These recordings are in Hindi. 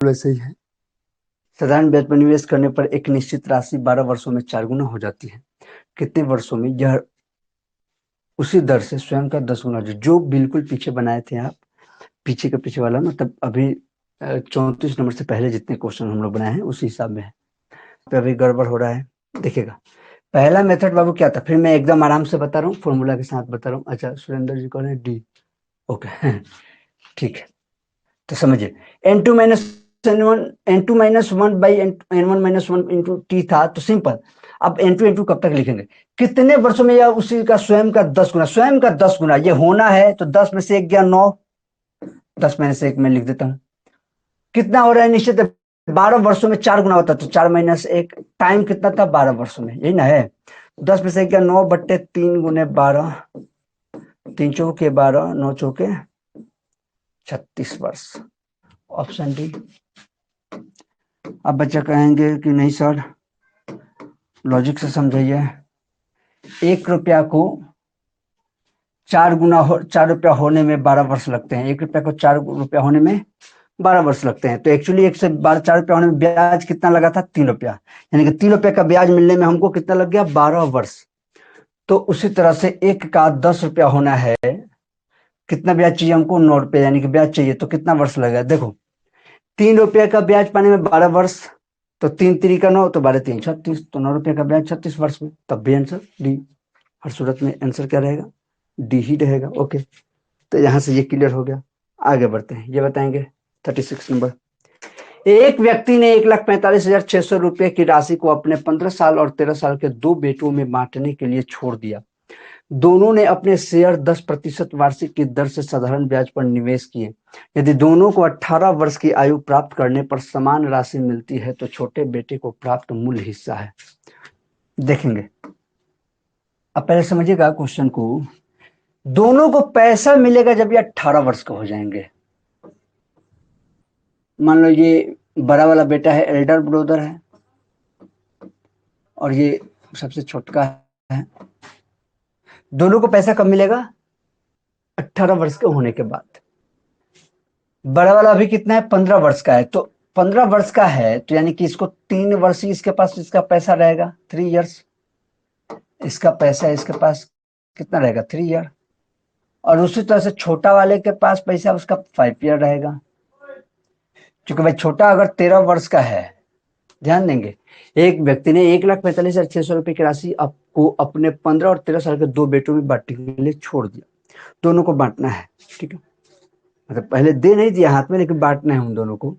वैसे ही है। साधारण ब्याज पर निवेश करने पर एक निश्चित राशि 12 वर्षों में 4 गुना हो जाती है। कितने वर्षों में? यह उसी दर से स्वयं का 10 गुना, जो बिल्कुल पीछे बनाए थे आप, पीछे का पीछे वाला, मतलब अभी 34 नंबर से पहले जितने क्वेश्चन हम लोग बनाए हैं उसी हिसाब में है। तो अभी गड़बड़ हो रहा है, देखिएगा। पहला मेथड बाबू क्या था, फिर मैं एकदम आराम से बता रहा हूँ, फॉर्मूला के साथ बता रहा हूँ। अच्छा, सुरेंद्र जी कौन है? डी। ओके ठीक है, तो समझिए n2 minus n1, n2 minus 1 by n1 minus 1 into T था, तो सिंपल। अब n2 इंटू कब तक लिखेंगे? कितने वर्षों में? या उसी का स्वयं का 10 गुना, स्वयं का 10 गुना ये होना है, तो 10 में से 1 गया 9, 10 में से 1 में लिख देता हूं। कितना हो रहा है? निश्चित 12 वर्षों में 4 गुना होता, तो 4 माइनस 1, टाइम कितना था? 12 वर्षों में, यही ना है। 10 में से 1 गया 9 बट्टे 3 गुने 12, 3 चौके 12, 9 चौके 36 वर्ष। Option D. अब बच्चा कहेंगे कि नहीं सर, लॉजिक से समझाइए। 1 रुपया को 4 गुना 4 रुपया होने में 12 वर्ष लगते हैं। 1 रुपया को 4 रुपया होने में 12 वर्ष लगते हैं। तो एक्चुअली 1 से 12 4 रुपया होने में ब्याज कितना लगा था? 3 रुपया, यानी कि 3 रुपये का ब्याज मिलने में हमको कितना लग गया? 12 वर्ष। तो उसी तरह से 1 का 10 रुपया होना है, कितना ब्याज चाहिए हमको? 9 रुपये, यानी कि ब्याज चाहिए, तो कितना वर्ष लगेगा? देखो, 3 रुपये का ब्याज पाने में 12 वर्ष, तो 3 3 का 9, तो 12 3 36, तो 9 रुपये का ब्याज 36 वर्ष में, तब भी आंसर डी। हर सूरत में आंसर क्या रहेगा? डी ही रहेगा। ओके, तो यहाँ से ये क्लियर हो गया। आगे बढ़ते हैं, ये बताएंगे 36 नंबर। एक व्यक्ति ने 1,45,600 रुपए की राशि को अपने 15 साल और 13 साल के 2 बेटों में बांटने के लिए छोड़ दिया। दोनों ने अपने शेयर 10% वार्षिक की दर से साधारण ब्याज पर निवेश किए। यदि दोनों को 18 वर्ष की आयु प्राप्त करने पर समान राशि मिलती है, तो छोटे बेटे को प्राप्त मूल हिस्सा है। देखेंगे, अब पहले समझिएगा क्वेश्चन को। दोनों को पैसा मिलेगा जब ये 18 वर्ष के हो जाएंगे। मान लो ये बड़ा वाला बेटा है, एल्डर ब्रदर है, और ये सबसे छोटका है। दोनों को पैसा कब मिलेगा? 18 वर्ष के होने के बाद। बड़ा वाला अभी कितना है? 15 वर्ष का है, तो 15 वर्ष का है, तो यानी कि इसको 3 वर्ष ही इसके पास इसका पैसा रहेगा, 3 इयर्स। इसका पैसा इसके पास कितना रहेगा? 3 ईयर। और उसी तरह से छोटा वाले के पास पैसा उसका 5 ईयर रहेगा। क्योंकि भाई छोटा अगर 13 वर्ष का है, ध्यान देंगे, एक व्यक्ति ने 1,45,600 रुपए की राशि आपको अपने 15 और 13 साल के 2 बेटों में बांटने के लिए छोड़ दिया। दोनों को बांटना है, ठीक है, मतलब पहले दे नहीं दिया हाथ में, लेकिन बांटना है उन दोनों को।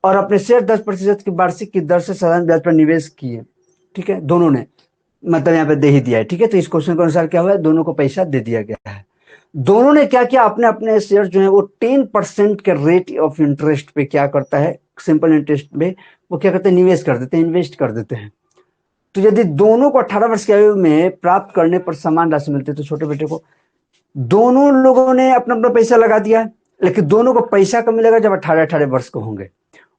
और अपने शेयर 10% की वार्षिक की दर से साधारण ब्याज पर निवेश किए, ठीक है, दोनों ने, मतलब यहाँ पे दे ही दिया है, ठीक है। तो इस क्वेश्चन के अनुसार क्या हुआ है? दोनों को पैसा दे दिया गया है। दोनों ने क्या किया? अपने अपने शेयर जो है वो 10% के रेट ऑफ इंटरेस्ट पे क्या करता है? सिंपल इंटरेस्ट पे वो क्या करते हैं? निवेश कर देते हैं, इन्वेस्ट कर देते हैं। तो यदि दोनों को 18 वर्ष की आयु में प्राप्त करने पर समान राशि मिलती है, तो छोटे बेटे को, दोनों लोगों ने अपना अपना पैसा लगा दिया, लेकिन दोनों को पैसा कब मिलेगा? जब 18 वर्ष के होंगे।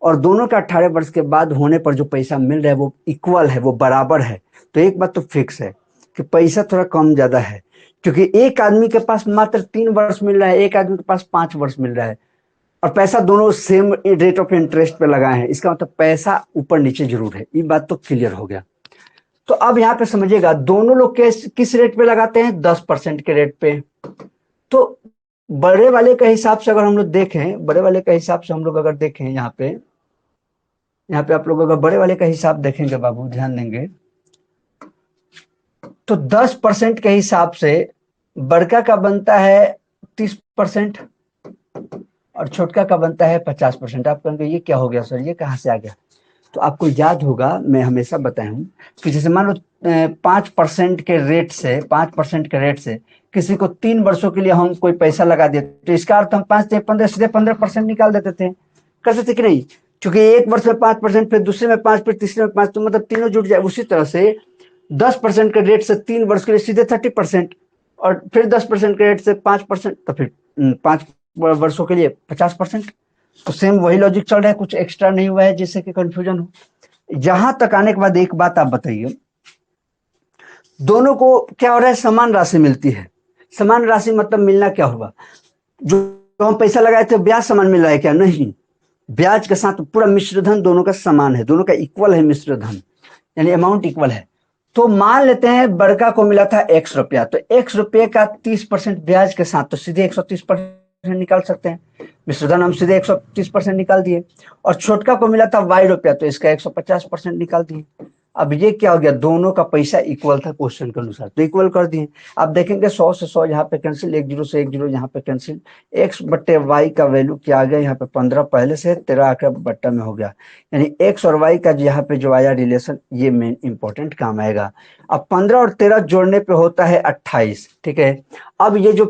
और दोनों का 18 वर्ष के बाद होने पर जो पैसा मिल रहा है वो इक्वल है, वो बराबर है। तो एक बात तो फिक्स है कि पैसा थोड़ा कम ज्यादा है, क्योंकि एक आदमी के पास मात्र 3 वर्ष मिल रहा है, एक आदमी के पास 5 वर्ष मिल रहा है, और पैसा दोनों सेम रेट ऑफ इंटरेस्ट पे लगाए हैं। इसका मतलब पैसा ऊपर नीचे जरूर है। ये बात तो क्लियर हो गया। तो अब यहाँ पे समझिएगा, दोनों लोग किस रेट पे लगाते हैं? 10% के रेट पे। तो बड़े वाले के हिसाब से अगर हम लोग देखें, बड़े वाले के हिसाब से हम लोग अगर देखें, यहाँ पे आप लोग अगर बड़े वाले का हिसाब देखेंगे बाबू, ध्यान देंगे, तो 10% के हिसाब से बड़का का बनता है 30% और छोटका का बनता है 50%। आप कहेंगे ये क्या हो गया सर, ये कहाँ से आ गया? तो आपको याद होगा, मैं हमेशा बताया हूं कि जैसे मान लो 5% के रेट से, 5% के रेट से किसी को 3 वर्षों के लिए हम कोई पैसा लगा देते, तो इसका अर्थ हम 5 से 15 सीधे 15% निकाल देते थे, करते थे कि नहीं? क्योंकि एक वर्ष में 5%, फिर दूसरे में 5%, फिर तीसरे में 5%, तो मतलब तीनों जुट जाए। उसी तरह से 10% के रेट से 3 वर्ष के लिए सीधे 30%, और फिर 10% के रेट से 5%, तो फिर 5 वर्षों के लिए 50%। तो सेम वही लॉजिक चल रहा है, कुछ एक्स्ट्रा नहीं हुआ है जिससे कि कंफ्यूजन हो। यहां तक आने के बाद एक बात आप बताइए, दोनों को क्या हो रहा है? समान राशि मिलती है। समान राशि मतलब मिलना क्या हुआ? जो हम पैसा लगाए थे ब्याज समान मिल रहा है क्या? नहीं, ब्याज के साथ पूरा मिश्र धन दोनों का समान है, दोनों का इक्वल है मिश्र धन, यानी अमाउंट इक्वल है। तो मान लेते हैं बड़का को मिला था x रुपया, तो x रुपये का 30% ब्याज के साथ तो सीधे 130% निकाल सकते हैं, मिश्र धन हम सीधे 130% निकाल दिए। और छोटका को मिला था y रुपया, तो इसका 150% निकाल दिए। अब ये क्या हो गया, दोनों का पैसा इक्वल था क्वेश्चन के अनुसार, तो इक्वल कर दिए। अब देखेंगे 100 से 100 यहाँ पे कैंसिल, 1 0 से 1 0 यहाँ पे कैंसिल, x बट्टे y का वैल्यू क्या आ गया, यहाँ पे 15 पहले से 13 आकर बट्टा में हो गया, यानी x और y का यहाँ पे जो आया रिलेशन, ये मेन इंपॉर्टेंट काम आएगा। अब 15 और 13 जोड़ने पे होता है 28, ठीक है। अब ये जो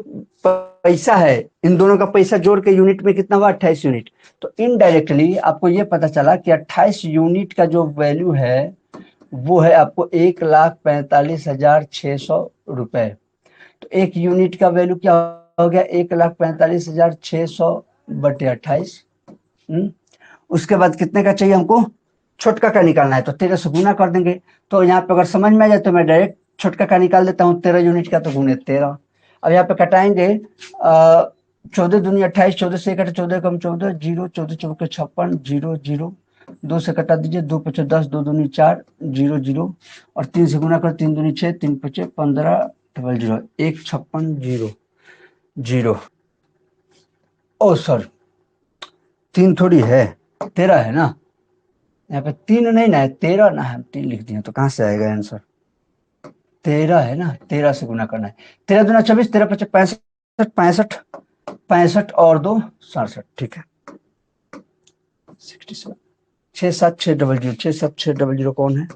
पैसा है, इन दोनों का पैसा जोड़ के यूनिट में कितना हुआ, 28 यूनिट। तो इनडायरेक्टली आपको ये पता चला कि 28 यूनिट का जो वैल्यू है वो है आपको 1,45,600 रुपए। तो एक यूनिट का वैल्यू क्या हो गया, 1,45,600 बटे 28। उसके बाद कितने का चाहिए हमको, छोटका का निकालना है, तो 13 से गुना कर देंगे। तो यहाँ पे अगर समझ में आ जाए तो मैं डायरेक्ट छोटका का निकाल देता हूँ, 13 यूनिट का तो गुने 13। अब यहाँ पे कटाएंगे 14 दूनी 28, 14 से कटे 14 कम 14, 0 14 चौके 56, 0 0 2 से कटा दीजिए, 2 पचे 10, 2 दूनी 4, 0 0 और 3 से गुना कर 3 दूनी 6, 3 पचे 15, 0 1 56 0 0। ओ सर 3 थोड़ी है, 13 है ना, यहाँ पे 3 नहीं ना है, 13 ना है, 3 लिख दिए तो कहाँ से आएगा आंसर, 13 है ना, 13 से गुना करना है। 13 दूना 24, 13 पचे 65, 65 65 और 2 67, ठीक है 67। 6 7 6 0 0, 6 7 6 0 0 कौन है,